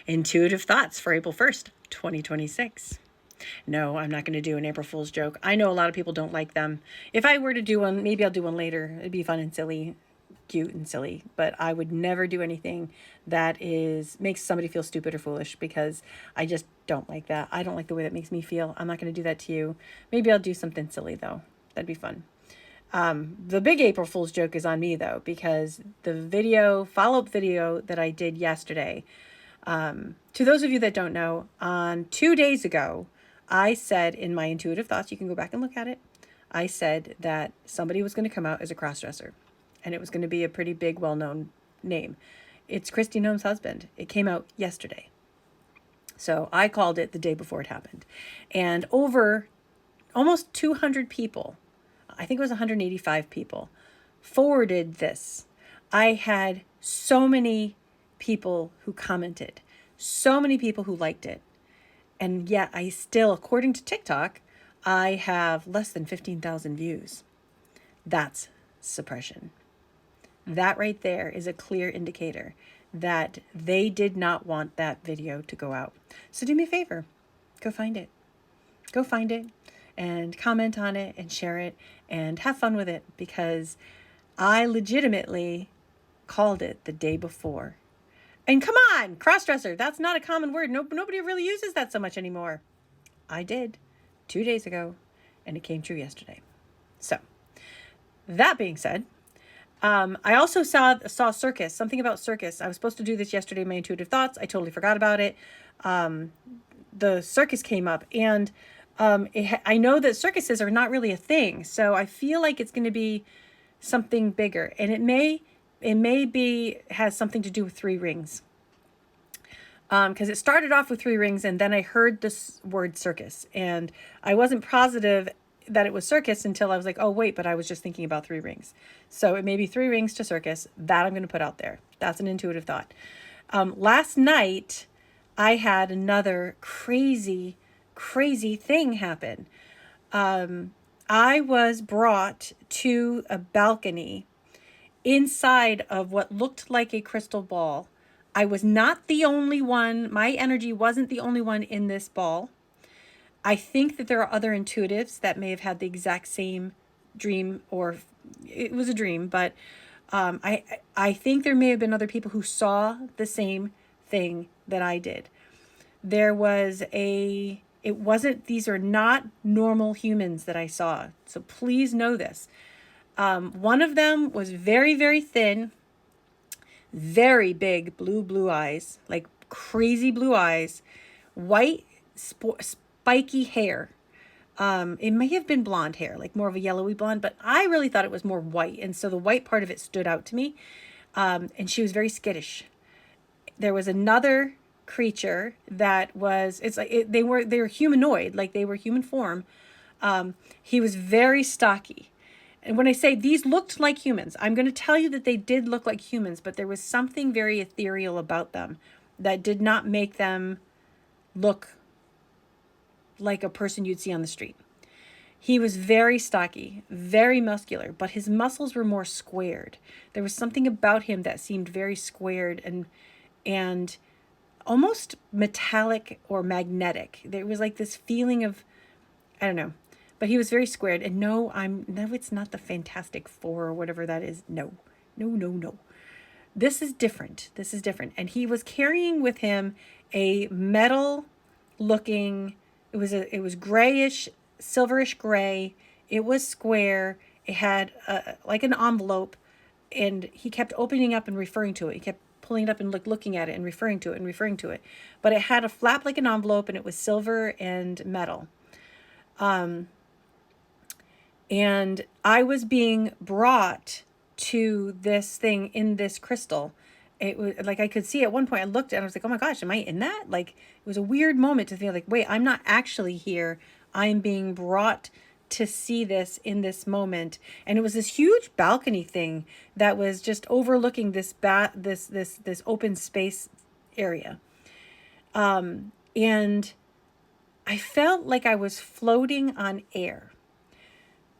Intuitive thoughts for April 1st, 2026. No, I'm not going to do an April Fool's joke. I know a lot of people don't like them. If I were to do one, maybe I'll do one later. It'd be fun and silly, cute and silly, but I would never do anything that makes somebody feel stupid or foolish, because I just don't like that. I don't like the way that makes me feel. I'm not going to do that to you. Maybe I'll do something silly though. That'd be fun. The big April Fool's joke is on me though, because the follow-up video that I did yesterday, to those of you that don't know, on 2 days ago, I said in my intuitive thoughts, you can go back and look at it, I said that somebody was going to come out as a crossdresser, and it was going to be a pretty big, well-known name. It's Christy Noem's husband. It came out yesterday. So I called it the day before it happened. And over almost 200 people, I think it was 185 people, forwarded this. I had so many people who commented, so many people who liked it. And yet I still, according to TikTok, I have less than 15,000 views. That's suppression. That right there is a clear indicator that they did not want that video to go out. So do me a favor, go find it. Go find it and comment on it and share it and have fun with it, because I legitimately called it the day before. And come on, crossdresser, that's not a common word. Nobody really uses that so much anymore. I did 2 days ago, and it came true yesterday. So that being said, I also saw circus, something about circus. I was supposed to do this yesterday in my intuitive thoughts. I totally forgot about it. The circus came up, and I know that circuses are not really a thing. So I feel like it's going to be something bigger, and it may has something to do with 3 rings. Because it started off with 3 rings, and then I heard this word circus, and I wasn't positive that it was circus until I was like, oh wait, but I was just thinking about 3 rings. So it may be 3 rings to circus. That I'm going to put out there. That's an intuitive thought. Last night I had another crazy thing happen. I was brought to a balcony inside of what looked like a crystal ball. I was not the only one. My energy wasn't the only one in this ball. I think that there are other intuitives that may have had the exact same dream, or it was a dream, but I think there may have been other people who saw the same thing that I did. These are not normal humans that I saw. So please know this. One of them was very, very thin, very big blue eyes, like crazy blue eyes, white spiky hair. It may have been blonde hair, like more of a yellowy blonde, but I really thought it was more white. And so the white part of it stood out to me. And she was very skittish. There was another creature that was, they were humanoid, like they were human form. He was very stocky. And when I say these looked like humans, I'm going to tell you that they did look like humans, but there was something very ethereal about them that did not make them look like a person you'd see on the street. He was very stocky, very muscular, but his muscles were more squared. There was something about him that seemed very squared and almost metallic or magnetic. There was like this feeling of, I don't know, but he was very squared. And no, it's not the Fantastic Four or whatever that is. No. This is different. And he was carrying with him a metal looking, it was grayish, silverish gray. It was square. It had like an envelope, and he kept opening up and referring to it. He kept pulling it up and looking at it and referring to it. But it had a flap like an envelope, and it was silver and metal. And I was being brought to this thing in this crystal. It was like, I could see at one point, I looked and I was like, oh my gosh, am I in that? Like, it was a weird moment to feel like, wait, I'm not actually here. I'm being brought to see this in this moment. And it was this huge balcony thing that was just overlooking this open space area. And I felt like I was floating on air.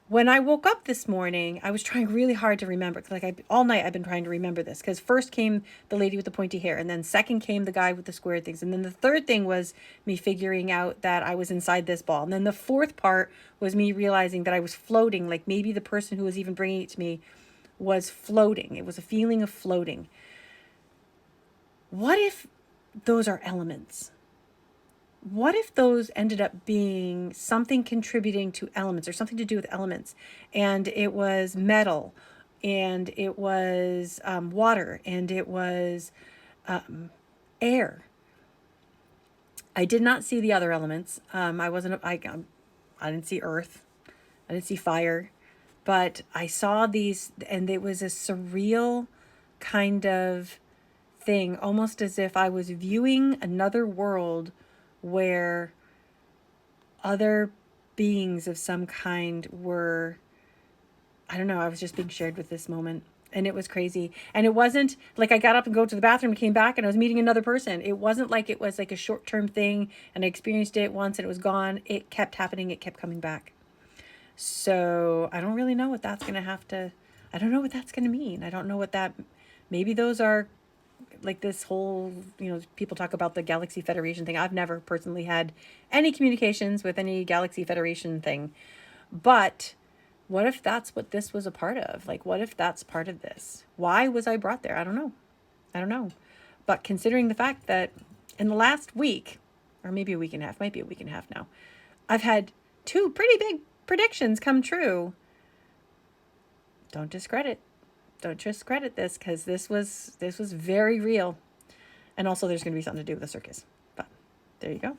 When I woke up this morning, I was trying really hard to remember. Like all night, I've been trying to remember this. Because first came the lady with the pointy hair, and then second came the guy with the square things, and then the third thing was me figuring out that I was inside this ball, and then the fourth part was me realizing that I was floating. Like maybe the person who was even bringing it to me was floating. It was a feeling of floating. What if those are elements? What if those ended up being something contributing to elements or something to do with elements? And it was metal, and it was water, and it was air. I did not see the other elements. I didn't see earth. I didn't see fire. But I saw these, and it was a surreal kind of thing, almost as if I was viewing another world where other beings of some kind were, I don't know, I was just being shared with this moment. And it was crazy. And it wasn't like I got up and go to the bathroom and came back and I was meeting another person. It wasn't like it was like a short-term thing and I experienced it once and it was gone. It kept happening. It kept coming back. So I don't really know what that's going to have to, I don't know what that's going to mean. I don't know what that, maybe those are like this whole, people talk about the Galaxy Federation thing. I've never personally had any communications with any Galaxy Federation thing. But what if that's what this was a part of? Like, what if that's part of this? Why was I brought there? I don't know. I don't know. But considering the fact that in the last week, or maybe a week and a half, might be a week and a half now, I've had 2 pretty big predictions come true. Don't discredit this, because this was very real. And also there's going to be something to do with the circus. But there you go.